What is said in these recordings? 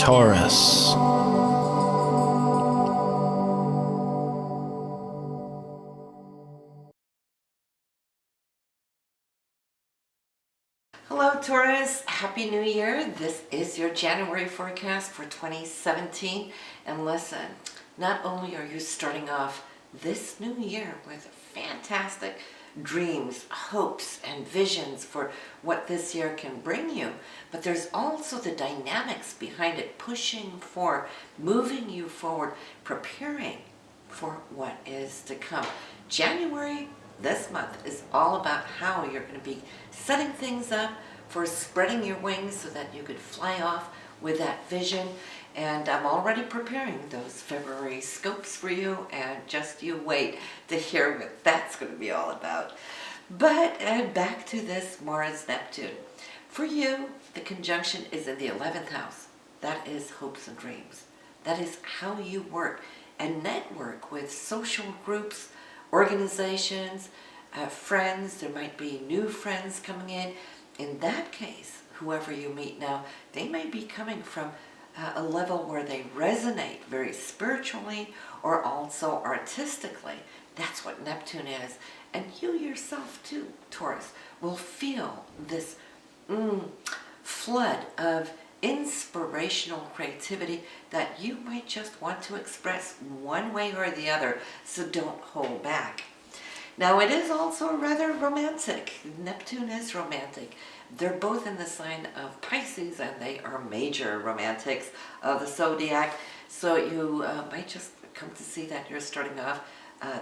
Taurus. Hello Taurus, Happy New Year. This is your January forecast for 2017. And listen, not only are you starting off this new year with fantastic dreams, hopes, and visions for what this year can bring you, but there's also the dynamics behind it, pushing for, moving you forward, preparing for what is to come. January this month is all about how you're going to be setting things up for spreading your wings so that you could fly off with that vision. And I'm already preparing those February scopes for you, and just you wait to hear what that's going to be all about. But back to this Mars-Neptune. For you, the conjunction is in the 11th house. That is hopes and dreams. That is how you work and network with social groups, organizations, friends. There might be new friends coming in. In that case, whoever you meet now, they may be coming from a level where they resonate very spiritually or also artistically. That's what Neptune is. And you yourself too, Taurus, will feel this flood of inspirational creativity that you might just want to express one way or the other, so don't hold back. Now it is also rather romantic. Neptune is romantic. They're both in the sign of Pisces, and they are major romantics of the zodiac. So you might just come to see that you're starting off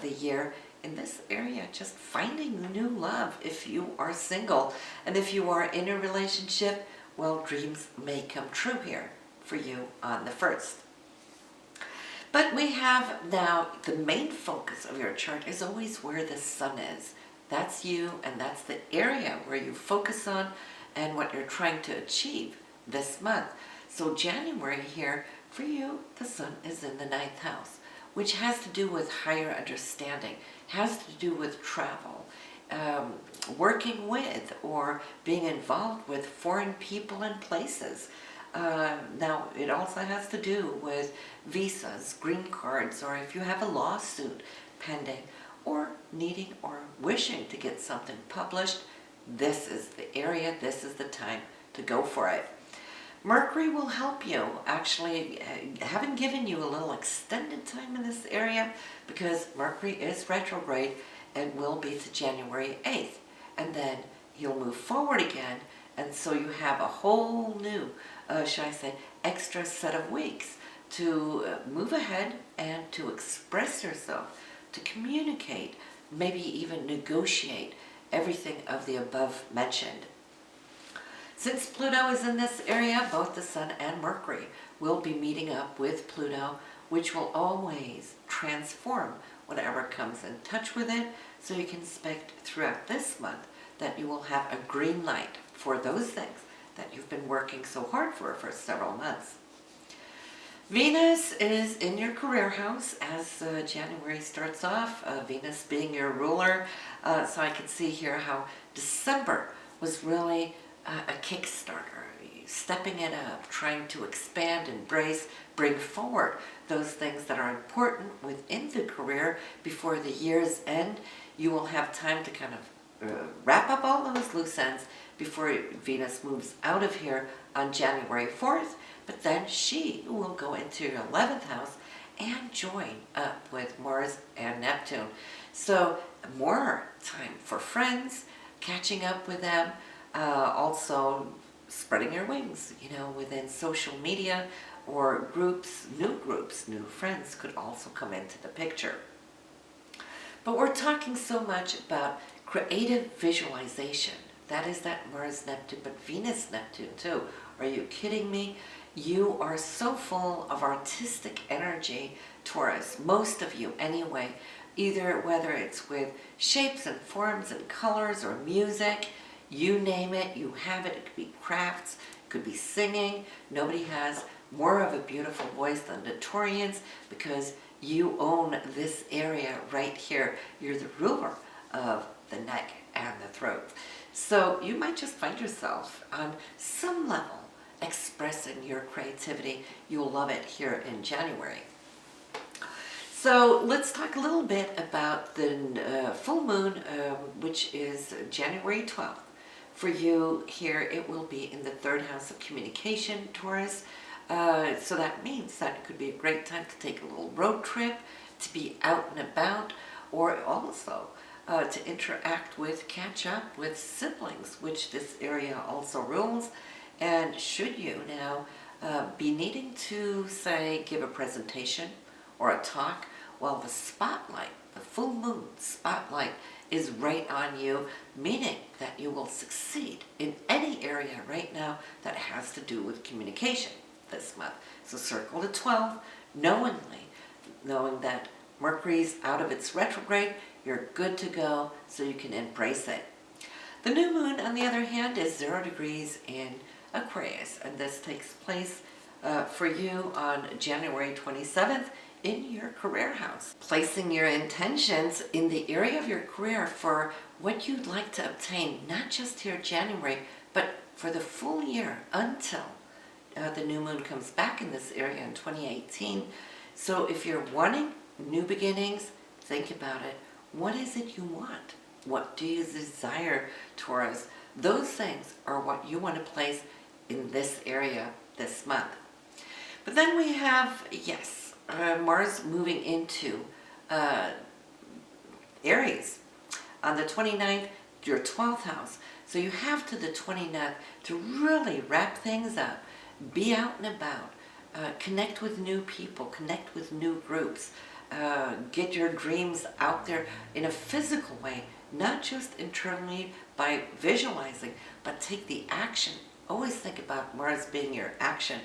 the year in this area, just finding new love if you are single. And if you are in a relationship, well, dreams may come true here for you on the 1st. But we have now, the main focus of your chart is always where the sun is. That's you, and that's the area where you focus on and what you're trying to achieve this month. So January here, for you, the sun is in the 9th house, which has to do with higher understanding, has to do with travel, working with or being involved with foreign people and places. Now, it also has to do with visas, green cards, or if you have a lawsuit pending, or needing or wishing to get something published, this is the area, this is the time to go for it. Mercury will help you, actually, having given you a little extended time in this area, because Mercury is retrograde and will be to January 8th. And then he'll move forward again, and so you have a whole new, shall I say, extra set of weeks to move ahead and to express yourself, to communicate, maybe even negotiate everything of the above mentioned. Since Pluto is in this area, both the Sun and Mercury will be meeting up with Pluto, which will always transform whatever comes in touch with it. So you can expect throughout this month that you will have a green light for those things that you've been working so hard for several months. Venus is in your career house as January starts off, Venus being your ruler. So I can see here how December was really a Kickstarter, stepping it up, trying to expand, embrace, bring forward those things that are important within the career before the year's end. You will have time to kind of wrap up all those loose ends before Venus moves out of here on January 4th. But then she will go into your 11th house and join up with Mars and Neptune. So more time for friends, catching up with them, also spreading your wings, within social media or groups, new friends could also come into the picture. But we're talking so much about creative visualization. That is that Mars-Neptune, but Venus-Neptune too. Are you kidding me? You are so full of artistic energy, Taurus, most of you anyway, either whether it's with shapes and forms and colors or music, you name it, you have it. It could be crafts, it could be singing. Nobody has more of a beautiful voice than the Taurians because you own this area right here. You're the ruler of the neck and the throat. So you might just find yourself on some level expressing your creativity. You'll love it here in January. So let's talk a little bit about the full moon, which is January 12th. For you here, it will be in the 3rd house of communication, Taurus. So that means that it could be a great time to take a little road trip, to be out and about, or also to interact with, catch up with siblings, which this area also rules. And should you now be needing to, say, give a presentation or a talk, well, the spotlight, the full moon spotlight is right on you, meaning that you will succeed in any area right now that has to do with communication this month. So circle the 12, knowing that Mercury's out of its retrograde, you're good to go, so you can embrace it. The new moon, on the other hand, is 0 degrees in Aquarius, and this takes place for you on January 27th in your career house. Placing your intentions in the area of your career for what you'd like to obtain, not just here January, but for the full year until the new moon comes back in this area in 2018. So if you're wanting new beginnings, think about it. What is it you want? What do you desire, Taurus? Those things are what you want to place in this area this month. But then we have, Mars moving into Aries on the 29th, your 12th house. So you have to the 29th to really wrap things up, be out and about, connect with new people, connect with new groups, get your dreams out there in a physical way, not just internally by visualizing, but take the action. Always think about Mars being your action,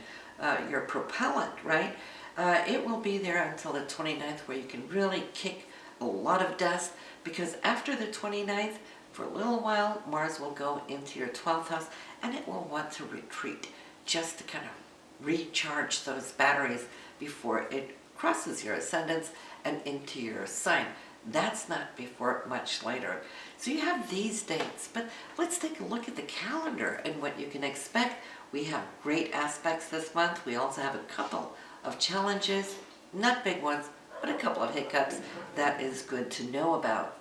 your propellant, right? It will be there until the 29th where you can really kick a lot of dust, because after the 29th, for a little while, Mars will go into your 12th house and it will want to retreat just to kind of recharge those batteries before it crosses your ascendants and into your sign. That's not before much later. So you have these dates, but let's take a look at the calendar and what you can expect. We have great aspects this month. We also have a couple of challenges, not big ones, but a couple of hiccups that is good to know about.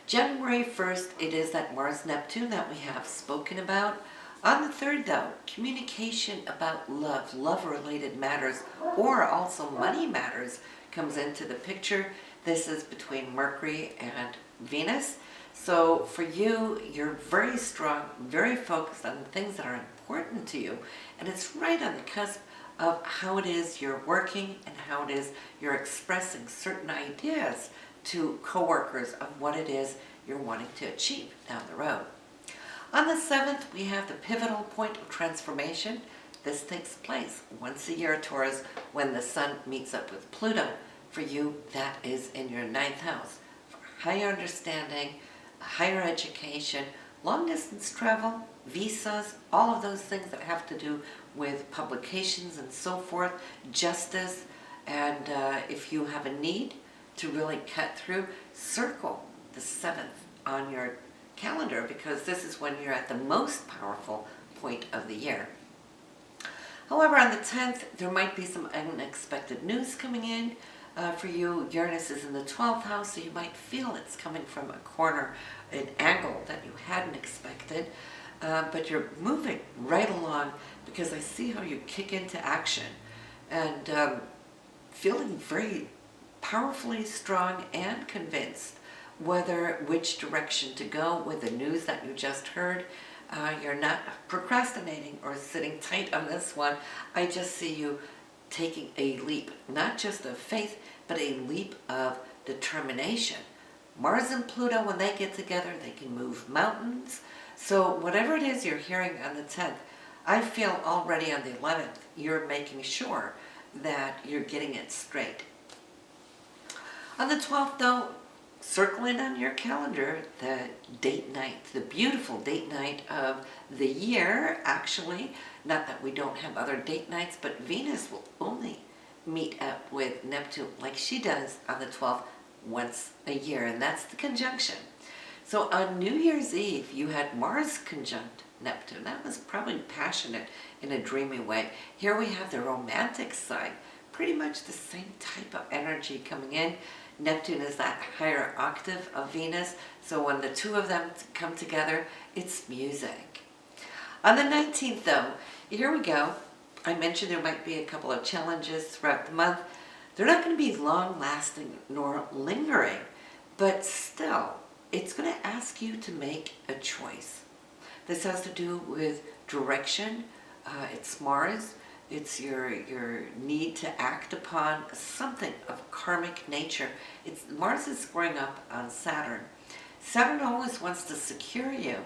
January 1st, it is that Mars-Neptune that we have spoken about. On the 3rd, though, communication about love-related matters, or also money matters, comes into the picture. This is between Mercury and Venus. So for you, you're very strong, very focused on the things that are important to you. And it's right on the cusp of how it is you're working and how it is you're expressing certain ideas to coworkers of what it is you're wanting to achieve down the road. On the 7th, we have the pivotal point of transformation. This takes place once a year, Taurus, when the Sun meets up with Pluto. For you, that is in your 9th house. For higher understanding, higher education, long-distance travel, visas, all of those things that have to do with publications and so forth, justice, and if you have a need to really cut through, circle the 7th on your calendar, because this is when you're at the most powerful point of the year. However, on the 10th, there might be some unexpected news coming in. For you, Uranus is in the 12th house, so you might feel it's coming from a corner, an angle that you hadn't expected, but you're moving right along, because I see how you kick into action and feeling very powerfully strong and convinced which direction to go with the news that you just heard. You're not procrastinating or sitting tight on this one. I just see you taking a leap, not just of faith, but a leap of determination. Mars and Pluto, when they get together, they can move mountains. So whatever it is you're hearing on the 10th, I feel already on the 11th, you're making sure that you're getting it straight. On the 12th, though, circle in on your calendar the date night, the beautiful date night of the year, actually. Not that we don't have other date nights, but Venus will only meet up with Neptune like she does on the 12th once a year, and that's the conjunction. So on New Year's Eve, you had Mars conjunct Neptune. That was probably passionate in a dreamy way. Here we have the romantic side, pretty much the same type of energy coming in. Neptune is that higher octave of Venus, so when the two of them come together, it's music. On the 19th though, here we go. I mentioned there might be a couple of challenges throughout the month. They're not going to be long lasting nor lingering, but still, it's going to ask you to make a choice. This has to do with direction. It's Mars. It's your need to act upon something of karmic nature. Mars is squaring up on Saturn. Saturn always wants to secure you,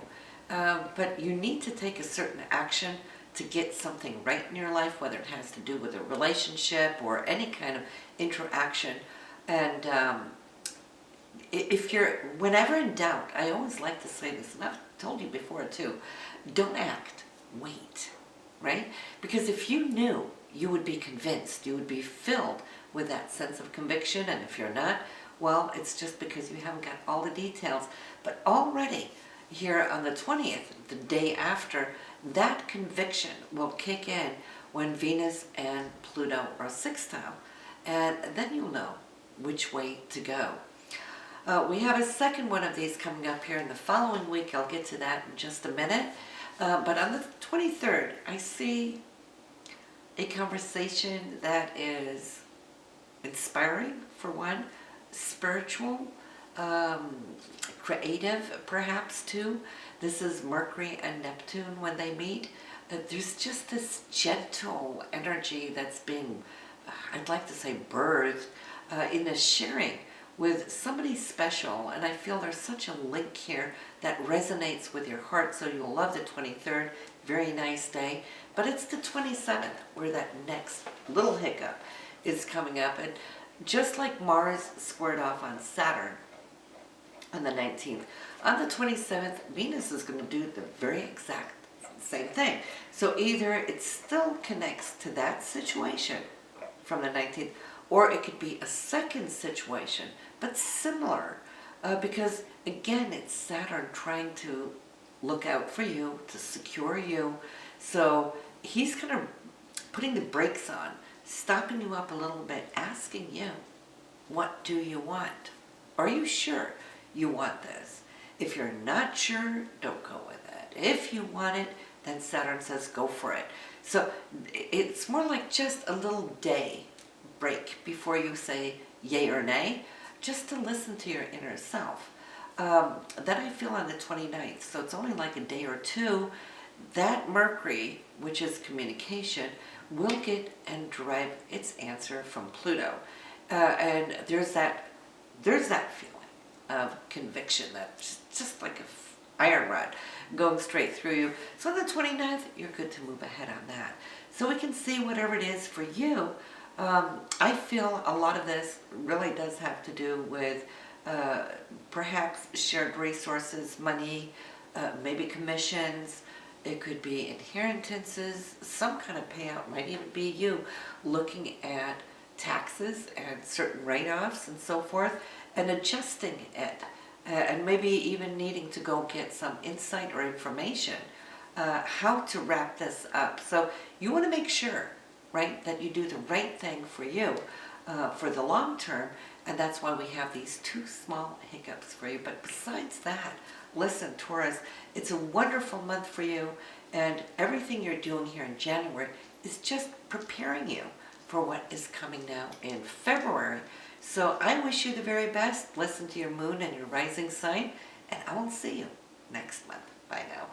but you need to take a certain action to get something right in your life, whether it has to do with a relationship or any kind of interaction. And whenever in doubt, I always like to say this, and I've told you before too, don't act, wait, right? Because if you knew, you would be convinced, you would be filled with that sense of conviction, and if you're not, well, it's just because you haven't got all the details. But already, here on the 20th, the day after, that conviction will kick in when Venus and Pluto are sextile, and then you'll know which way to go. We have a second one of these coming up here in the following week. I'll get to that in just a minute. But on the 23rd, I see a conversation that is inspiring, for one, spiritual, creative, perhaps, too. This is Mercury and Neptune when they meet. There's just this gentle energy that's being, I'd like to say, birthed in a sharing with somebody special, and I feel there's such a link here that resonates with your heart, so you'll love the 23rd, very nice day. But it's the 27th where that next little hiccup is coming up, and just like Mars squared off on Saturn on the 19th, on the 27th, Venus is going to do the very exact same thing. So either it still connects to that situation from the 19th, or it could be a second situation, but similar, because again, it's Saturn trying to look out for you, to secure you. So he's kind of putting the brakes on, stopping you up a little bit, asking you, what do you want? Are you sure you want this? If you're not sure, don't go with it. If you want it, then Saturn says go for it. So it's more like just a little day break before you say yay or nay, just to listen to your inner self. Then I feel on the 29th, so it's only like a day or two, that Mercury, which is communication, will get and derive its answer from Pluto. And there's that feeling of conviction that's just like an iron rod going straight through you. So on the 29th, you're good to move ahead on that. So we can see whatever it is for you. I feel a lot of this really does have to do with perhaps shared resources, money, maybe commissions. It could be inheritances, some kind of payout. Might even be you looking at taxes and certain write-offs and so forth and adjusting it, and maybe even needing to go get some insight or information how to wrap this up. So you want to make sure, right, that you do the right thing for you for the long term, and that's why we have these two small hiccups for you. But besides that, listen, Taurus, it's a wonderful month for you, and everything you're doing here in January is just preparing you for what is coming now in February. So I wish you the very best. Listen to your moon and your rising sign, and I will see you next month. Bye now.